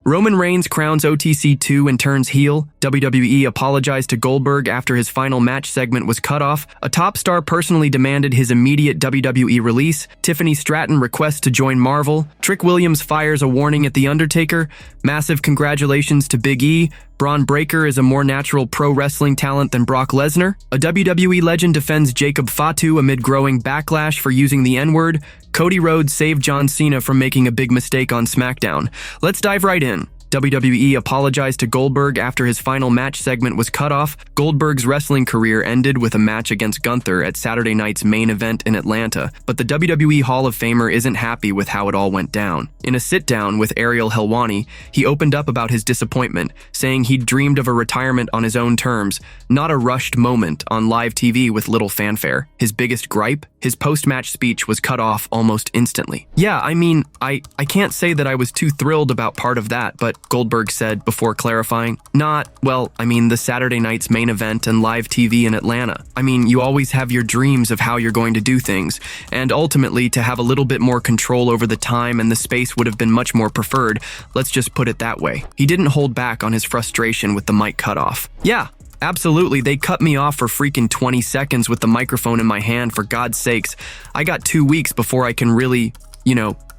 Roman Reigns crowns OTC 2 and turns heel. WWE apologized to Goldberg after his final match segment was cut off. A top star personally demanded his immediate WWE release. Tiffany Stratton requests to join Marvel. Trick Williams fires a warning at The Undertaker. Massive congratulations to Big E. Bron Breakker is a more natural pro wrestling talent than Brock Lesnar. A WWE legend defends Jacob Fatu amid growing backlash for using the N-word. Cody Rhodes saved John Cena from making a big mistake on SmackDown. Let's dive right in. WWE apologized to Goldberg after his final match segment was cut off. Goldberg's wrestling career ended with a match against Gunther at Saturday night's main event in Atlanta, but the WWE Hall of Famer isn't happy with how it all went down. In a sit-down with Ariel Helwani, he opened up about his disappointment, saying he'd dreamed of a retirement on his own terms, not a rushed moment on live TV with little fanfare. His biggest gripe? His post-match speech was cut off almost instantly. Yeah, I mean, I can't say that I was too thrilled about part of that, but Goldberg said before clarifying, the Saturday night's main event and live TV in Atlanta. I mean, you always have your dreams of how you're going to do things, and ultimately to have a little bit more control over the time and the space would have been much more preferred. Let's just put it that way. He didn't hold back on his frustration with the mic cutoff. Yeah. Absolutely, they cut me off for freaking 20 seconds with the microphone in my hand, for God's sakes. I got 2 weeks before I can really,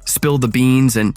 spill the beans and,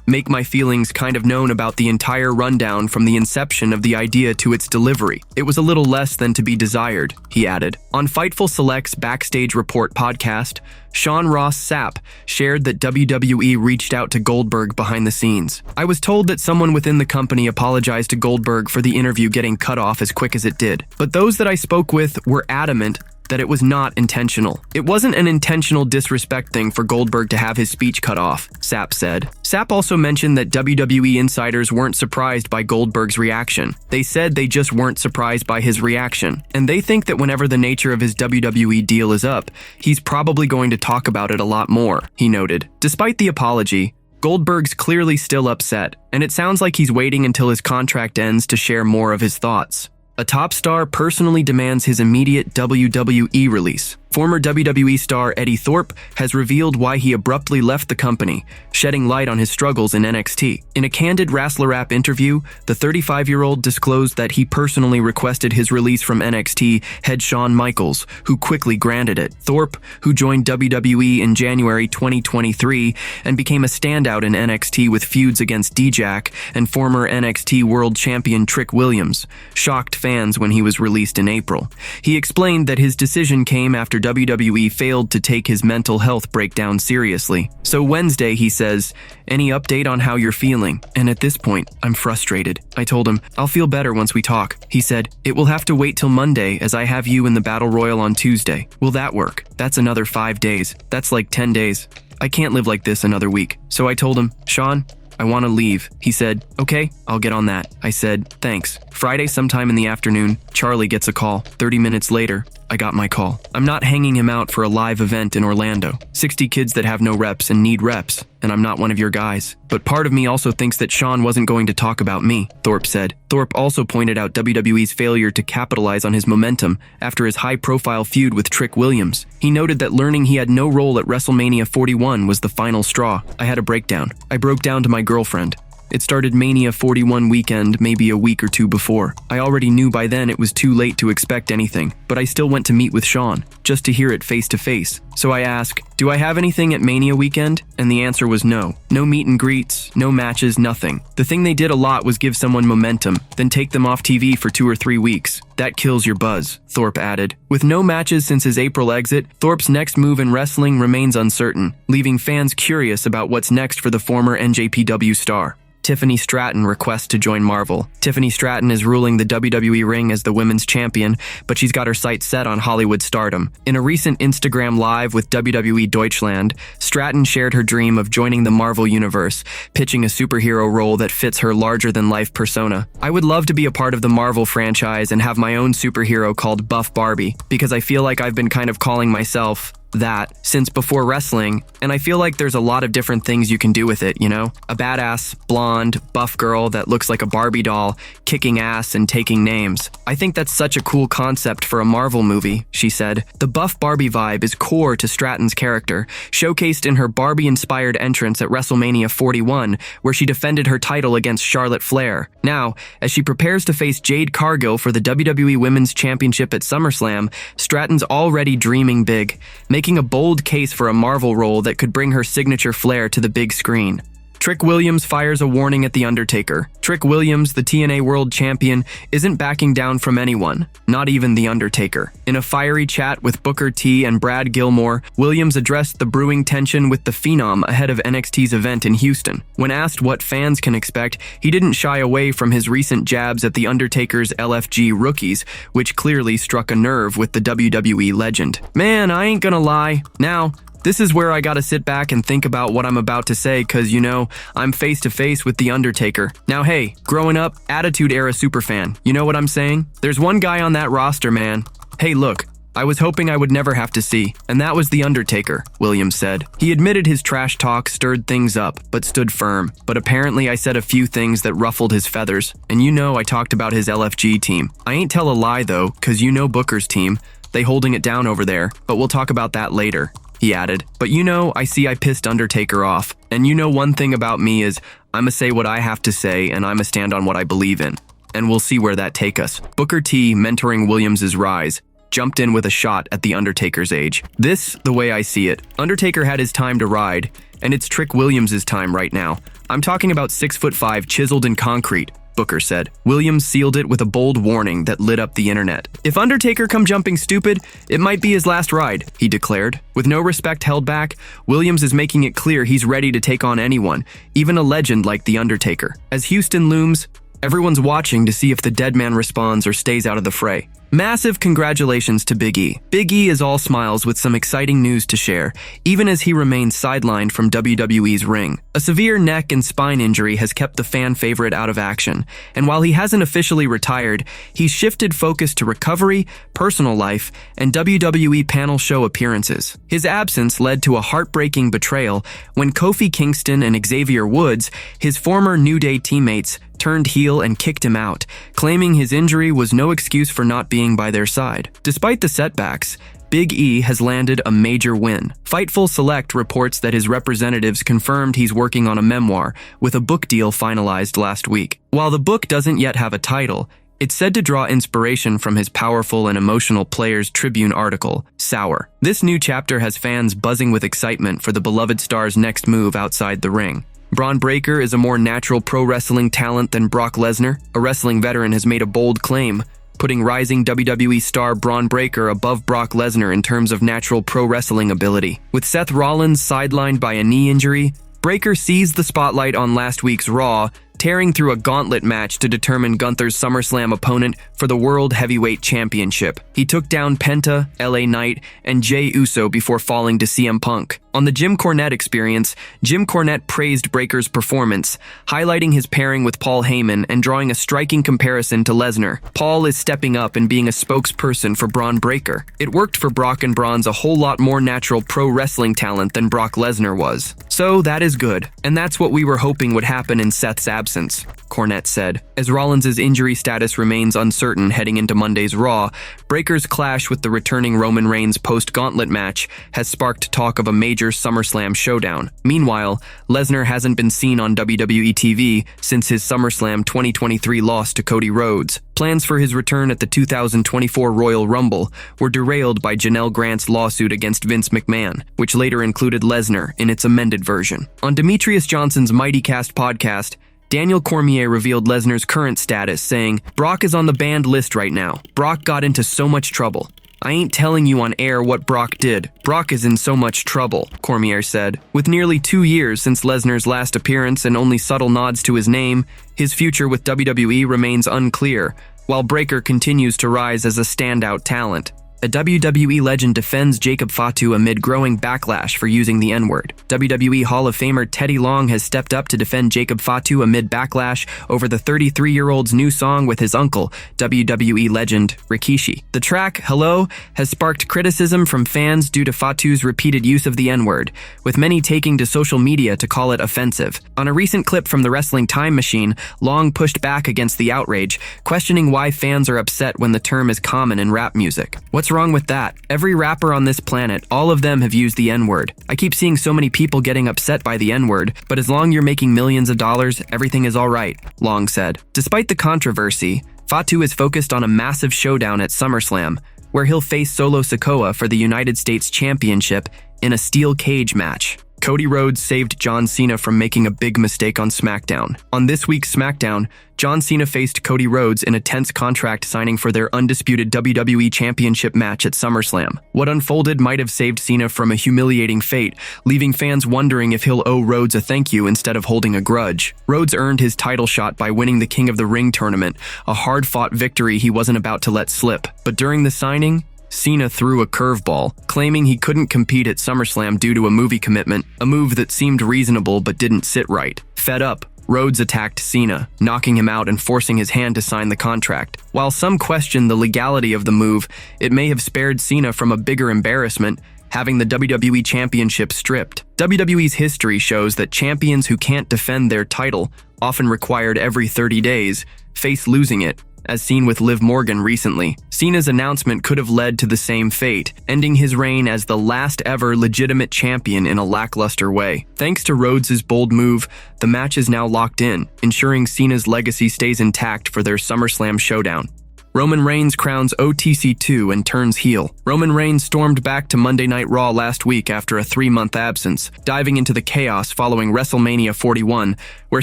make my feelings kind of known about the entire rundown from the inception of the idea to its delivery. It was a little less than to be desired, he added. On Fightful Select's Backstage Report podcast, Sean Ross Sapp shared that WWE reached out to Goldberg behind the scenes. I was told that someone within the company apologized to Goldberg for the interview getting cut off as quick as it did, but those that I spoke with were adamant that it was not intentional. It wasn't an intentional disrespect thing for Goldberg to have his speech cut off, Sapp said. Sapp also mentioned that WWE insiders weren't surprised by Goldberg's reaction. They said they just weren't surprised by his reaction, and they think that whenever the nature of his WWE deal is up, he's probably going to talk about it a lot more, he noted. Despite the apology, Goldberg's clearly still upset, and it sounds like he's waiting until his contract ends to share more of his thoughts. A top star personally demands his immediate WWE release. Former WWE star Eddie Thorp has revealed why he abruptly left the company, shedding light on his struggles in NXT. In a candid Wrestler Rap interview, the 35-year-old disclosed that he personally requested his release from NXT head Shawn Michaels, who quickly granted it. Thorp, who joined WWE in January 2023 and became a standout in NXT with feuds against D-Jack and former NXT World Champion Trick Williams, shocked fans when he was released in April. He explained that his decision came after WWE failed to take his mental health breakdown seriously. So Wednesday, he says, "Any update on how you're feeling?" And at this point, I'm frustrated. I told him, "I'll feel better once we talk." He said, "It will have to wait till Monday as I have you in the Battle Royal on Tuesday." Will that work? That's another 5 days. That's like 10 days. I can't live like this another week. So I told him, "Sean, I want to leave." He said, "Okay, I'll get on that." I said, "Thanks." Friday sometime in the afternoon, Charlie gets a call. 30 minutes later, I got my call. I'm not hanging him out for a live event in Orlando. 60 kids that have no reps and need reps, and I'm not one of your guys. But part of me also thinks that Sean wasn't going to talk about me, Thorp said. Thorp also pointed out WWE's failure to capitalize on his momentum after his high-profile feud with Trick Williams. He noted that learning he had no role at WrestleMania 41 was the final straw. I had a breakdown. I broke down to my girlfriend. It started Mania 41 weekend, maybe a week or two before. I already knew by then it was too late to expect anything, but I still went to meet with Sean, just to hear it face to face. So I asked, "Do I have anything at Mania weekend?" And the answer was no. No meet and greets, no matches, nothing. The thing they did a lot was give someone momentum, then take them off TV for 2 or 3 weeks. That kills your buzz, Thorp added. With no matches since his April exit, Thorp's next move in wrestling remains uncertain, leaving fans curious about what's next for the former NJPW star. Tiffany Stratton requests to join Marvel. Tiffany Stratton is ruling the WWE ring as the women's champion, but she's got her sights set on Hollywood stardom. In a recent Instagram Live with WWE Deutschland, Stratton shared her dream of joining the Marvel Universe, pitching a superhero role that fits her larger-than-life persona. "I would love to be a part of the Marvel franchise and have my own superhero called Buff Barbie, because I feel like I've been kind of calling myself that since before wrestling, and I feel like there's a lot of different things you can do with it, you know? A badass, blonde, buff girl that looks like a Barbie doll, kicking ass and taking names. I think that's such a cool concept for a Marvel movie, she said. The buff Barbie vibe is core to Stratton's character, showcased in her Barbie-inspired entrance at WrestleMania 41, where she defended her title against Charlotte Flair. Now, as she prepares to face Jade Cargill for the WWE Women's Championship at SummerSlam, Stratton's already dreaming big, making a bold case for a Marvel role that could bring her signature flair to the big screen. Trick Williams fires a warning at The Undertaker. Trick Williams, the TNA World Champion, isn't backing down from anyone, not even The Undertaker. In a fiery chat with Booker T and Brad Gilmore, Williams addressed the brewing tension with the Phenom ahead of NXT's event in Houston. When asked what fans can expect, he didn't shy away from his recent jabs at The Undertaker's LFG rookies, which clearly struck a nerve with the WWE legend. Man, I ain't gonna lie. Now, this is where I gotta sit back and think about what I'm about to say cause, you know, I'm face to face with The Undertaker. Now hey, growing up, Attitude Era superfan, you know what I'm saying? There's one guy on that roster, man. Hey look, I was hoping I would never have to see, and that was The Undertaker, Williams said. He admitted his trash talk stirred things up, but stood firm. But apparently I said a few things that ruffled his feathers, and you know I talked about his LFG team. I ain't tell a lie though, cause you know Booker's team. They holding it down over there, but we'll talk about that later. He added, but you know, I pissed Undertaker off. And you know one thing about me is, I'ma say what I have to say and I'ma stand on what I believe in. And we'll see where that take us. Booker T, mentoring Williams' rise, jumped in with a shot at The Undertaker's age. This, the way I see it, Undertaker had his time to ride, and it's Trick Williams' time right now. I'm talking about 6'5" chiseled in concrete, Booker said. Williams sealed it with a bold warning that lit up the internet. If Undertaker come jumping stupid, it might be his last ride, he declared. With no respect held back, Williams is making it clear he's ready to take on anyone, even a legend like The Undertaker. As Houston looms, everyone's watching to see if the dead man responds or stays out of the fray. Massive congratulations to Big E. Big E is all smiles with some exciting news to share, even as he remains sidelined from WWE's ring. A severe neck and spine injury has kept the fan favorite out of action, and while he hasn't officially retired, he's shifted focus to recovery, personal life, and WWE panel show appearances. His absence led to a heartbreaking betrayal when Kofi Kingston and Xavier Woods, his former New Day teammates, turned heel and kicked him out, claiming his injury was no excuse for not being by their side. Despite the setbacks, Big E has landed a major win. Fightful Select reports that his representatives confirmed he's working on a memoir, with a book deal finalized last week. While the book doesn't yet have a title, it's said to draw inspiration from his powerful and emotional Players Tribune article, Sour. This new chapter has fans buzzing with excitement for the beloved star's next move outside the ring. Bron Breakker is a more natural pro wrestling talent than Brock Lesnar. A wrestling veteran has made a bold claim, putting rising WWE star Bron Breakker above Brock Lesnar in terms of natural pro wrestling ability. With Seth Rollins sidelined by a knee injury, Breakker seized the spotlight on last week's Raw, tearing through a gauntlet match to determine Gunther's SummerSlam opponent for the World Heavyweight Championship. He took down Penta, LA Knight, and Jey Uso before falling to CM Punk. On the Jim Cornette Experience, Jim Cornette praised Breakker's performance, highlighting his pairing with Paul Heyman and drawing a striking comparison to Lesnar. Paul is stepping up and being a spokesperson for Bron Breakker. It worked for Brock, and Bron's a whole lot more natural pro wrestling talent than Brock Lesnar was. So that is good, and that's what we were hoping would happen in Seth's absence, Cornette said. As Rollins' injury status remains uncertain heading into Monday's Raw, Breakker's clash with the returning Roman Reigns post-gauntlet match has sparked talk of a major SummerSlam showdown. Meanwhile, Lesnar hasn't been seen on WWE TV since his SummerSlam 2023 loss to Cody Rhodes. Plans for his return at the 2024 Royal Rumble were derailed by Janelle Grant's lawsuit against Vince McMahon, which later included Lesnar in its amended version. On Demetrius Johnson's MightyCast podcast, Daniel Cormier revealed Lesnar's current status, saying, "Brock is on the banned list right now. Brock got into so much trouble. I ain't telling you on air what Brock did. Brock is in so much trouble," Cormier said. With nearly 2 years since Lesnar's last appearance and only subtle nods to his name, his future with WWE remains unclear, while Breakker continues to rise as a standout talent. A WWE legend defends Jacob Fatu amid growing backlash for using the N-word. WWE Hall of Famer Teddy Long has stepped up to defend Jacob Fatu amid backlash over the 33-year-old's new song with his uncle, WWE legend Rikishi. The track, Hello, has sparked criticism from fans due to Fatu's repeated use of the N-word, with many taking to social media to call it offensive. On a recent clip from the Wrestling Time Machine, Long pushed back against the outrage, questioning why fans are upset when the term is common in rap music. What's wrong with that? Every rapper on this planet, all of them have used the N-word. I keep seeing so many people getting upset by the N-word, but as long as you're making millions of dollars, everything is all right, Long said. Despite the controversy, Fatu is focused on a massive showdown at SummerSlam, where he'll face Solo Sikoa for the United States Championship in a steel cage match. Cody Rhodes saved John Cena from making a big mistake on SmackDown. On this week's SmackDown, John Cena faced Cody Rhodes in a tense contract signing for their undisputed WWE Championship match at SummerSlam. What unfolded might have saved Cena from a humiliating fate, leaving fans wondering if he'll owe Rhodes a thank you instead of holding a grudge. Rhodes earned his title shot by winning the King of the Ring tournament, a hard-fought victory he wasn't about to let slip. But during the signing, Cena threw a curveball, claiming he couldn't compete at SummerSlam due to a movie commitment, a move that seemed reasonable but didn't sit right. Fed up, Rhodes attacked Cena, knocking him out and forcing his hand to sign the contract. While some question the legality of the move, it may have spared Cena from a bigger embarrassment, having the WWE Championship stripped. WWE's history shows that champions who can't defend their title, often required every 30 days, face losing it, as seen with Liv Morgan recently. Cena's announcement could have led to the same fate, ending his reign as the last ever legitimate champion in a lackluster way. Thanks to Rhodes' bold move, the match is now locked in, ensuring Cena's legacy stays intact for their SummerSlam showdown. Roman Reigns crowns OTC 2 and turns heel. Roman Reigns stormed back to Monday Night Raw last week after a 3-month absence, diving into the chaos following WrestleMania 41, where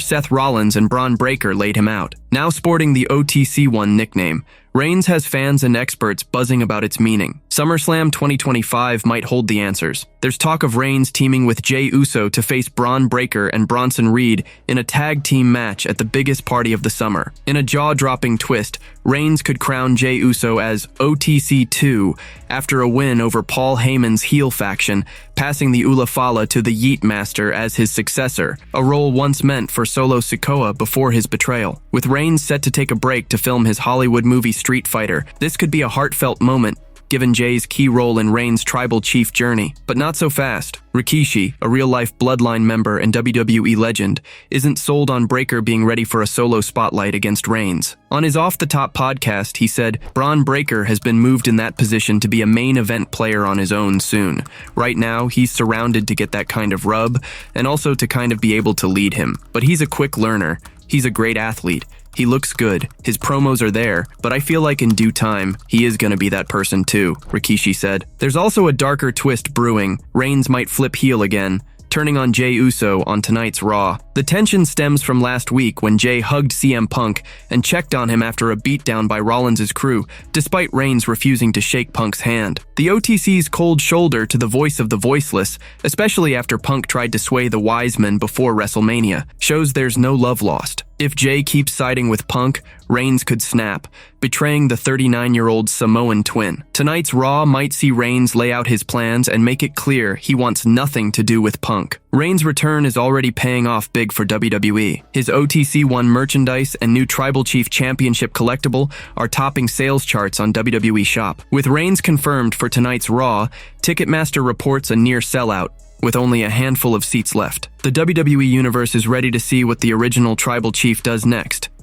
Seth Rollins and Bron Breakker laid him out. Now sporting the OTC 1 nickname, Reigns has fans and experts buzzing about its meaning. SummerSlam 2025 might hold the answers. There's talk of Reigns teaming with Jey Uso to face Bron Breakker and Bronson Reed in a tag team match at the biggest party of the summer. In a jaw-dropping twist, Reigns could crown Jey Uso as OTC 2 after a win over Paul Heyman's heel faction, passing the Ulafala to the Yeet Master as his successor, a role once meant for Solo Sikoa before his betrayal. With Reigns set to take a break to film his Hollywood movie Street Fighter, this could be a heartfelt moment, given Jay's key role in Reigns' tribal chief journey. But not so fast. Rikishi, a real-life Bloodline member and WWE legend, isn't sold on Breakker being ready for a solo spotlight against Reigns. On his Off the Top podcast, he said, Bron Breakker has been moved in that position to be a main event player on his own soon. Right now, he's surrounded to get that kind of rub, and also to kind of be able to lead him. But he's a quick learner. He's a great athlete. He looks good, his promos are there, but I feel like in due time, he is gonna be that person too, Rikishi said. There's also a darker twist brewing. Reigns might flip heel again, turning on Jey Uso on tonight's Raw. The tension stems from last week when Jey hugged CM Punk and checked on him after a beatdown by Rollins' crew, despite Reigns refusing to shake Punk's hand. The OTC's cold shoulder to the voice of the voiceless, especially after Punk tried to sway the wise men before WrestleMania, shows there's no love lost. If Jey keeps siding with Punk, Reigns could snap, betraying the 39-year-old Samoan twin. Tonight's Raw might see Reigns lay out his plans and make it clear he wants nothing to do with Punk. Reigns' return is already paying off big for WWE. His OTC 1 merchandise and new Tribal Chief Championship collectible are topping sales charts on WWE Shop. With Reigns confirmed for tonight's Raw, Ticketmaster reports a near sellout, with only a handful of seats left. The WWE Universe is ready to see what the original Tribal Chief does next.